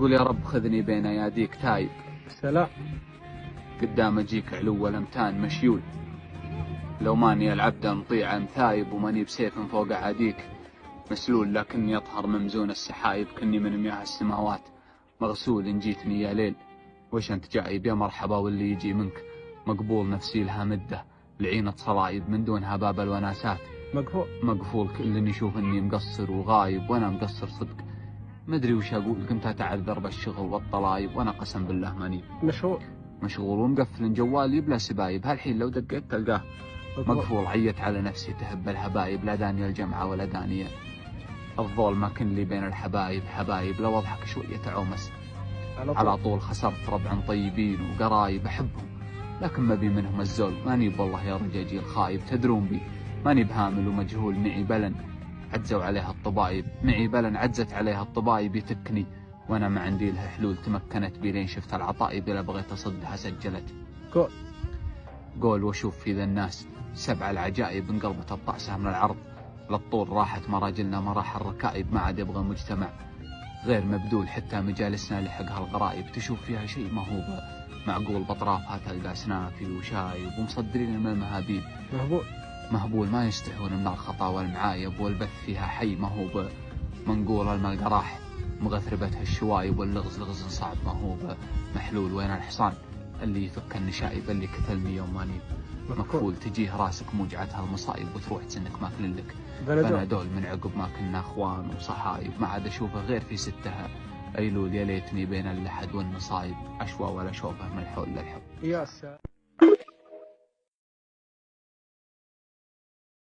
قول يا رب خذني بين اياديك تايب. سلام. قدام اجيك علو الامتان مشيول، لو ماني العبد مطيع مثايب، وماني بسيف فوق اعاديك مسلول، لكني اطهر ممزون السحايب، كني من مياه السماوات مغسول ان جيتني يا ليل. وش انت جايب يا مرحبا، واللي يجي منك مقبول، نفسي لها مده لعينة صرايب، من دونها باب الوناسات مقفول. كل يشوف اني مقصر وغايب، وانا مقصر صدق، مدري وش اقول. كنت اتعذر بالشغل والطلايب، وانا قسم بالله ماني مشغول ومقفل جوالي بلا سبايب. هالحين لو دقيت تلقاه مقفول. عيت على نفسي تهب الهبايب، لا داني الجمعة ولا داني الظول، ما كن لي بين الحبايب حبايب، لو اضحك شوية تعومس على طول. خسرت ربع طيبين وقرايب احبهم، لكن ما بي منهم الزول. ماني والله يا رجاجيل خايب، تدرون بي ماني بهامل ومجهول. معي بلن عزوا عليها الطبايب، معي بلن عزت عليها الطبايب يتكني، وانا ما عندي لها حلول. تمكنت بي لين شفت العطايب، لا بغيت اصدها سجلت قول واشوف في ذا الناس 7 العجائب، انقلبت الطعسة من العرض للطول، راحت مراجلنا مراحل الركائب، ما عاد يبغى مجتمع غير مبدول. حتى مجالسنا لحقها الغرائب، تشوف فيها شيء ما هو معقول، بطرافها تلقى سنافي وشايب، ومصدرين من المهابيل مهبول، ما يستحون من الخطا والمعايب، والبث فيها حي ما هو منقول. الملقراح مغثربتها الشوايب، واللغز لغز صعب ما هو محلول. وين الحصان اللي يفك النشايب، اللي كفلني يوم ماني مكفول. تجيه راسك موجعتها المصايب، وتروح تسنك ما كل لك بنادول، من عقب ما كنا اخوان وصحايب، ما عاد اشوفه غير في ستها ايلول. يا ليتني بين اللحد والنصايب اشوى، ولا شوفه من الحول للحب. يا سلام.